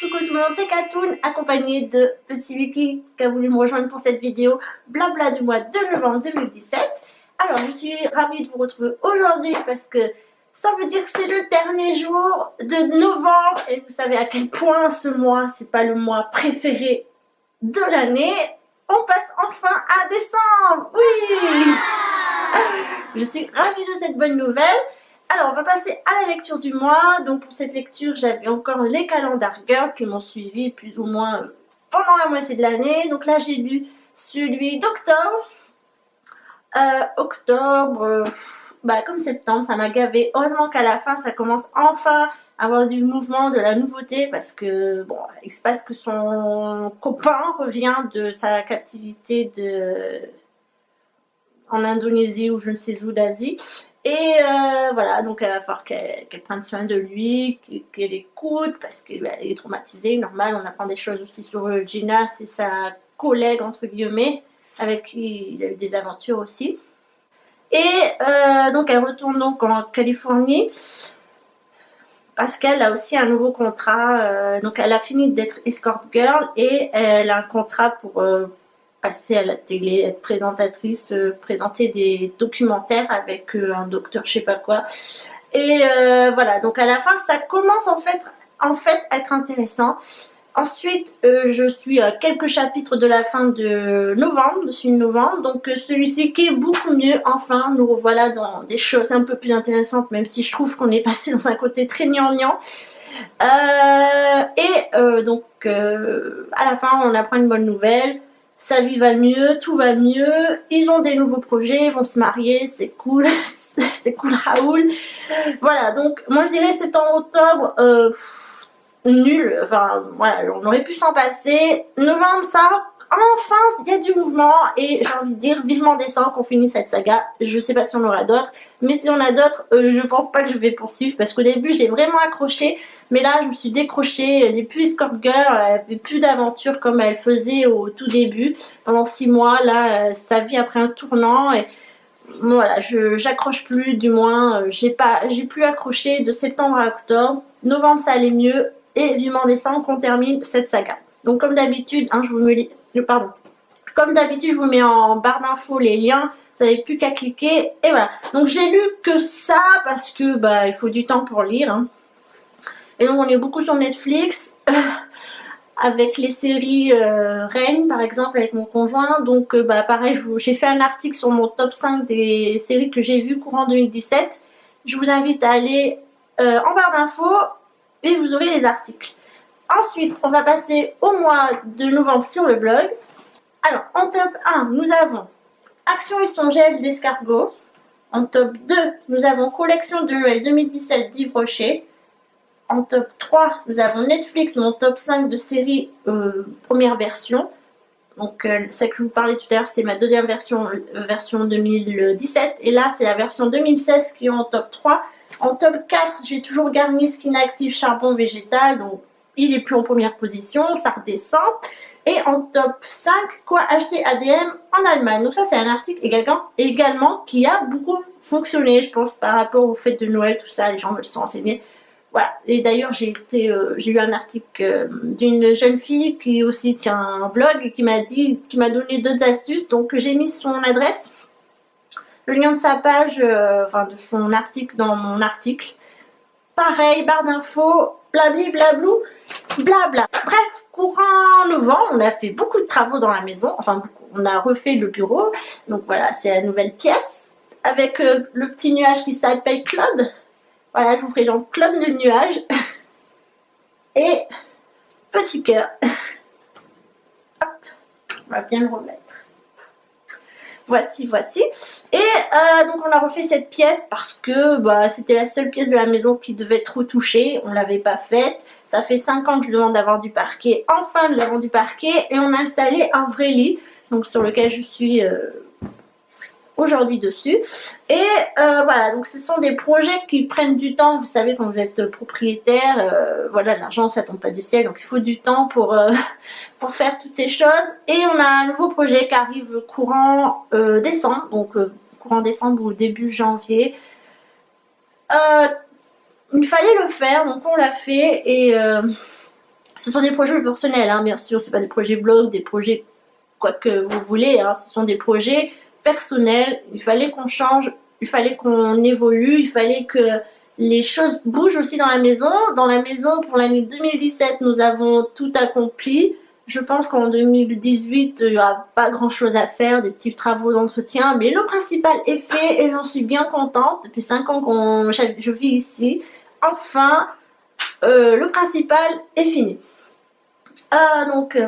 coucou tout le monde, c'est Katoun, accompagnée de Petit Vicky qui a voulu me rejoindre pour cette vidéo blabla du mois de novembre 2017. Alors je suis ravie de vous retrouver aujourd'hui parce que ça veut dire que c'est le dernier jour de novembre et vous savez à quel point ce mois, c'est pas le mois préféré de l'année. On passe enfin à décembre, oui. Je suis ravie de cette bonne nouvelle. Alors, on va passer à la lecture du mois. Donc, pour cette lecture, j'avais encore les calendar girls qui m'ont suivi plus ou moins pendant la moitié de l'année. Donc là, j'ai lu celui d'octobre. Comme septembre, ça m'a gavé. Heureusement qu'à la fin, ça commence enfin à avoir du mouvement, de la nouveauté, parce que, bon, il se passe que son copain revient de sa captivité en Indonésie ou je ne sais où d'Asie. Et voilà, donc il va falloir qu'elle prenne soin de lui, qu'elle écoute, parce qu'elle est traumatisée, normal, on apprend des choses aussi sur Gina, c'est sa collègue, entre guillemets, avec qui il a eu des aventures aussi. Et donc elle retourne donc en Californie, parce qu'elle a aussi un nouveau contrat, donc elle a fini d'être escort girl, et elle a un contrat pour passer à la télé, être présentatrice, présenter des documentaires avec un docteur je sais pas quoi. Et voilà, donc à la fin ça commence en fait à être intéressant. Ensuite je suis à quelques chapitres de la fin de novembre, donc celui-ci qui est beaucoup mieux. Enfin nous revoilà dans des choses un peu plus intéressantes, même si je trouve qu'on est passé dans un côté très gnangnan. Donc à la fin on apprend une bonne nouvelle. Sa vie va mieux, tout va mieux, ils ont des nouveaux projets, ils vont se marier, c'est cool, c'est cool Raoul. Voilà, donc moi je dirais septembre-octobre, nul, enfin voilà, on aurait pu s'en passer. Novembre, ça, enfin, il y a du mouvement et j'ai envie de dire vivement décembre qu'on finisse cette saga. Je sais pas si on aura d'autres, mais si on a d'autres, je pense pas que je vais poursuivre parce qu'au début j'ai vraiment accroché, mais là je me suis décrochée. Elle n'est plus escort girl, elle fait plus d'aventure comme elle faisait au tout début pendant 6 mois. Là, sa vie a pris un tournant et voilà, j'accroche plus, du moins j'ai plus accroché de septembre à octobre. Novembre ça allait mieux et vivement décembre qu'on termine cette saga. Donc comme d'habitude, hein, comme d'habitude, je vous mets en barre d'infos les liens. Vous n'avez plus qu'à cliquer et voilà. Donc j'ai lu que ça parce que il faut du temps pour lire. Hein. Et donc on est beaucoup sur Netflix avec les séries Reign par exemple avec mon conjoint. Donc pareil, j'ai fait un article sur mon top 5 des séries que j'ai vues courant 2017. Je vous invite à aller en barre d'infos et vous aurez les articles. Ensuite, on va passer au mois de novembre sur le blog. Alors, en top 1, nous avons Action et son gel d'escargot. En top 2, nous avons Collection de Noël 2017 d'Yves Rocher. En top 3, nous avons Netflix, mon top 5 de série première version. Donc, celle que je vous parlais tout à l'heure, c'était ma deuxième version, version 2017. Et là, c'est la version 2016 qui est en top 3. En top 4, j'ai toujours Garnier Skin Active Charbon Végétal. Donc, il est plus en première position, ça redescend. Et en top 5, quoi acheter ADM en Allemagne. Donc ça c'est un article également qui a beaucoup fonctionné, je pense, par rapport au fêtes de Noël, tout ça, les gens me le sont renseignés. Voilà, et d'ailleurs j'ai eu un article d'une jeune fille qui aussi tient un blog et qui m'a donné d'autres astuces, donc j'ai mis son adresse, le lien de sa page, de son article dans mon article. Pareil, barre d'infos, blabli, blablou, blabla. Bref, courant novembre, on a fait beaucoup de travaux dans la maison. Enfin, beaucoup. On a refait le bureau. Donc voilà, c'est la nouvelle pièce. Avec le petit nuage qui s'appelle Claude. Voilà, je vous présente Claude le nuage. Et petit cœur. Hop, on va bien le remettre. Voici. Et donc on a refait cette pièce parce que c'était la seule pièce de la maison qui devait être retouchée. On ne l'avait pas faite. Ça fait 5 ans que je demande d'avoir du parquet. Enfin nous avons du parquet et on a installé un vrai lit. Donc sur lequel je suis aujourd'hui dessus. Et voilà, donc ce sont des projets qui prennent du temps. Vous savez, quand vous êtes propriétaire, voilà, l'argent ça tombe pas du ciel, donc il faut du temps pour faire toutes ces choses. Et on a un nouveau projet qui arrive courant décembre, donc courant décembre ou début janvier. Il fallait le faire, donc on l'a fait. Et Ce sont des projets personnels, hein, bien sûr, c'est pas des projets blog, des projets quoi que vous voulez, hein, ce sont des projets personnels. Il fallait qu'on change, il fallait qu'on évolue, il fallait que les choses bougent aussi dans la maison. Dans la maison, pour l'année 2017, nous avons tout accompli. Je pense qu'en 2018, il n'y aura pas grand chose à faire, des petits travaux d'entretien, mais le principal est fait et j'en suis bien contente. Depuis 5 ans que je vis ici. Enfin, le principal est fini.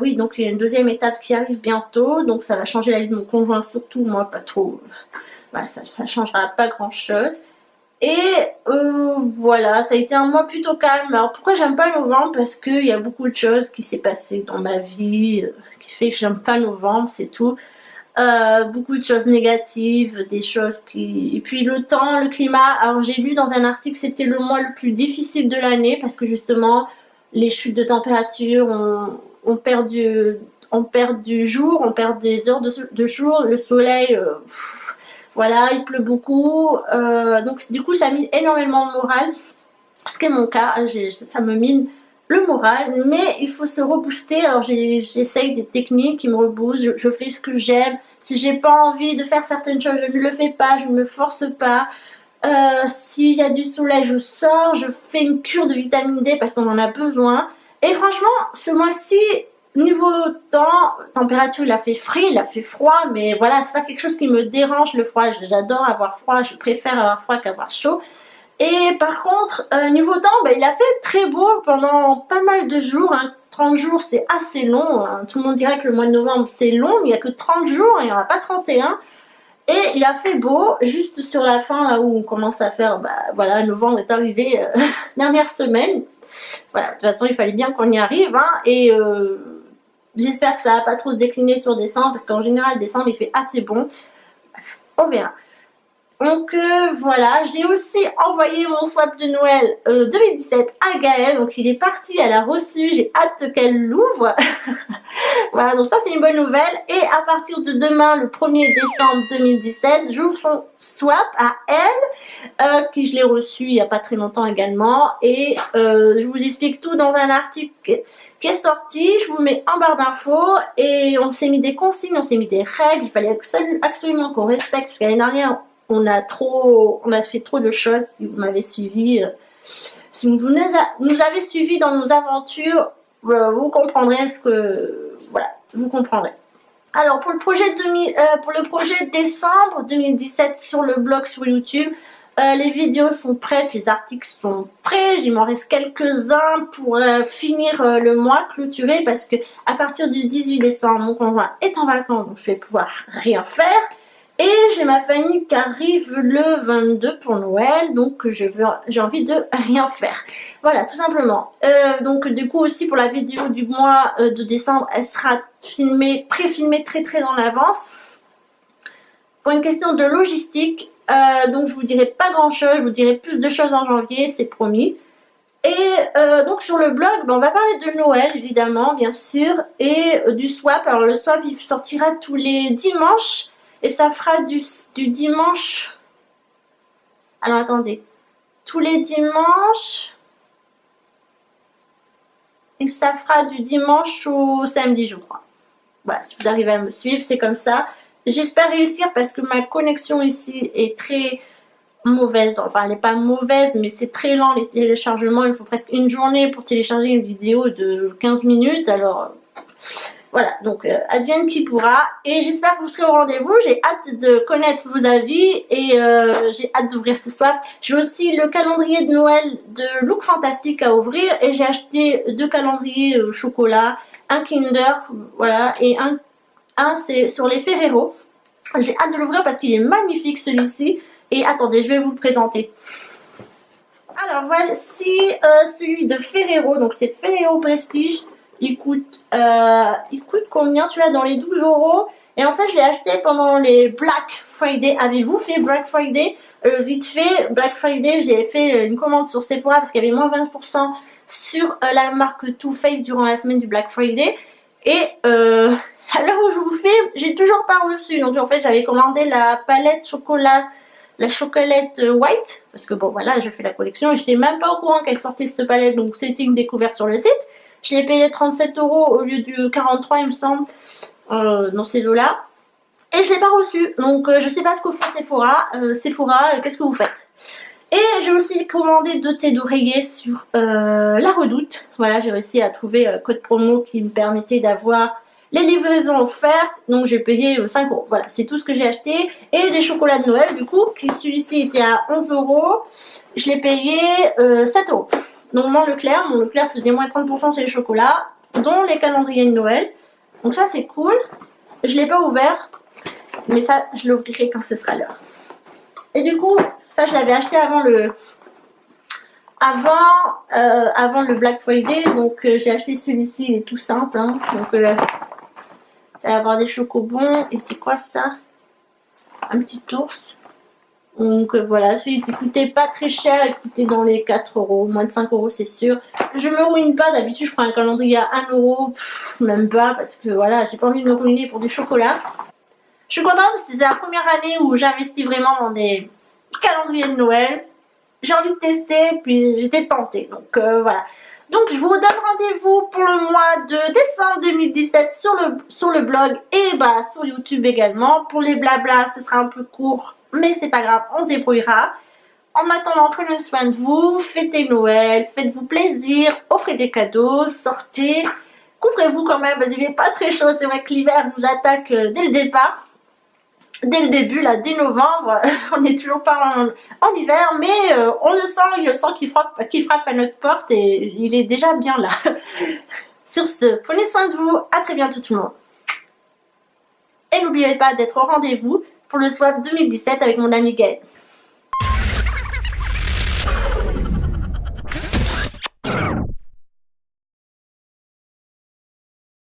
Oui, donc il y a une deuxième étape qui arrive bientôt, donc ça va changer la vie de mon conjoint, surtout moi, pas trop. Voilà, ça changera pas grand chose. Et voilà, ça a été un mois plutôt calme. Alors pourquoi j'aime pas novembre? Parce qu'il y a beaucoup de choses qui s'est passé dans ma vie qui fait que j'aime pas novembre, c'est tout. Beaucoup de choses négatives, des choses qui... Et puis le temps, le climat. Alors j'ai lu dans un article que c'était le mois le plus difficile de l'année parce que justement les chutes de température, on perd du jour, on perd des heures de jour, le soleil... voilà, il pleut beaucoup, donc du coup ça mine énormément le moral, ce qui est mon cas, ça me mine le moral, mais il faut se rebooster. Alors j'essaye des techniques qui me reboostent, je fais ce que j'aime. Si j'ai pas envie de faire certaines choses, je ne le fais pas, je ne me force pas. S'il y a du soleil, je sors, je fais une cure de vitamine D parce qu'on en a besoin. Et franchement, ce mois-ci, niveau temps, température, il a fait frais, il a fait froid, mais voilà, c'est pas quelque chose qui me dérange le froid. J'adore avoir froid, je préfère avoir froid qu'avoir chaud. Et par contre, niveau temps, il a fait très beau pendant pas mal de jours. 30 jours, c'est assez long. Tout le monde dirait que le mois de novembre, c'est long, mais il n'y a que 30 jours, il n'y en a pas 31. Et il a fait beau, juste sur la fin, là où on commence à faire, voilà, novembre est arrivé dernière semaine. Voilà, de toute façon, il fallait bien qu'on y arrive. Et j'espère que ça va pas trop se décliner sur décembre, parce qu'en général, décembre, il fait assez bon. Bref, on verra. Donc voilà, j'ai aussi envoyé mon swap de Noël 2017 à Gaëlle, donc il est parti, elle a reçu, j'ai hâte qu'elle l'ouvre. Voilà, donc ça c'est une bonne nouvelle. Et à partir de demain, le 1er décembre 2017, j'ouvre son swap à elle, qui je l'ai reçu il n'y a pas très longtemps également. Et je vous explique tout dans un article qui est sorti, je vous mets en barre d'infos. Et on s'est mis des consignes, on s'est mis des règles, il fallait absolument qu'on respecte, parce qu'année dernière, on a fait trop de choses. Si vous m'avez suivi, si vous nous avez suivis dans nos aventures, vous comprendrez voilà, vous comprendrez. Alors pour le projet décembre 2017 sur le blog, sur YouTube, les vidéos sont prêtes, les articles sont prêts, il m'en reste quelques-uns pour finir le mois, clôturer, parce que à partir du 18 décembre, mon conjoint est en vacances, donc je vais pouvoir rien faire. Et j'ai ma famille qui arrive le 22 pour Noël, donc j'ai envie de rien faire. Voilà, tout simplement. Donc du coup aussi pour la vidéo du mois de décembre, elle sera préfilmée très en avance. Pour une question de logistique, donc je vous dirai pas grand chose, je vous dirai plus de choses en janvier, c'est promis. Et donc sur le blog, on va parler de Noël évidemment, bien sûr, et du swap. Alors le swap, il sortira tous les dimanches. Et ça fera du dimanche... Alors attendez. Tous les dimanches... Et ça fera du dimanche au samedi, je crois. Voilà, si vous arrivez à me suivre, c'est comme ça. J'espère réussir parce que ma connexion ici est très mauvaise. Enfin, elle n'est pas mauvaise, mais c'est très lent les téléchargements. Il faut presque une journée pour télécharger une vidéo de 15 minutes. Alors... Voilà, donc advienne qui pourra. Et j'espère que vous serez au rendez-vous. J'ai hâte de connaître vos avis et j'ai hâte d'ouvrir ce swap. J'ai aussi le calendrier de Noël de Look Fantastique à ouvrir. Et j'ai acheté 2 calendriers chocolat, un Kinder, voilà, et un c'est sur les Ferrero. J'ai hâte de l'ouvrir parce qu'il est magnifique celui-ci. Et attendez, je vais vous le présenter. Alors voici celui de Ferrero, donc c'est Ferrero Prestige. Il coûte combien celui-là? Dans les 12 €. Et en fait, je l'ai acheté pendant les Black Friday. Avez-vous fait Black Friday? Vite fait, Black Friday, j'ai fait une commande sur Sephora parce qu'il y avait moins 20% sur la marque Too Faced durant la semaine du Black Friday. Et à l'heure où je vous fais, j'ai toujours pas reçu. Donc en fait, j'avais commandé la palette chocolat la chocolate white, parce que bon voilà, je fais la collection et j'étais même pas au courant qu'elle sortait cette palette, donc c'était une découverte sur le site. Je l'ai payé 37 € au lieu du 43 il me semble, dans ces eaux-là. Et je l'ai pas reçu, donc je sais pas ce que fait Sephora. Sephora, qu'est-ce que vous faites? Et j'ai aussi commandé 2 thés d'oreiller sur La Redoute. Voilà, j'ai réussi à trouver un code promo qui me permettait d'avoir les livraisons offertes. Donc j'ai payé 5 €. Voilà, c'est tout ce que j'ai acheté. Et des chocolats de Noël, du coup, qui celui-ci était à 11 €. Je l'ai payé 7 €. Donc mon Leclerc faisait moins 30% sur les chocolats, dont les calendriers de Noël. Donc ça c'est cool. Je l'ai pas ouvert, mais ça je l'ouvrirai quand ce sera l'heure. Et du coup, ça je l'avais acheté avant le Black Friday, donc j'ai acheté celui-ci, il est tout simple, hein. Donc ça va avoir des chocobons. Et c'est quoi ça? Un petit ours. Donc voilà, celui qui coûtait pas très cher, il coûtait dans les 4 €, moins de 5 € c'est sûr. Je me ruine pas, d'habitude je prends un calendrier à 1 €, même pas, parce que voilà, j'ai pas envie de me ruiner pour du chocolat. Je suis contente parce que c'est la première année où j'investis vraiment dans des calendriers de Noël. J'ai envie de tester, puis j'étais tentée, donc voilà. Donc je vous donne rendez-vous pour le mois de décembre 2017 sur le blog et bah sur YouTube également. Pour les blablas, ce sera un peu court, mais c'est pas grave, on se débrouillera. En attendant, prenez soin de vous, fêtez Noël, faites-vous plaisir, offrez des cadeaux, sortez, couvrez-vous quand même parce qu'il n'est pas très chaud. C'est vrai que l'hiver nous attaque dès le départ. Dès le début, là, dès novembre, on n'est toujours pas en hiver, mais on le sent qu'il frappe à notre porte et il est déjà bien là. Sur ce, prenez soin de vous, à très bientôt tout le monde. Et n'oubliez pas d'être au rendez-vous pour le swap 2017 avec mon ami Gaël.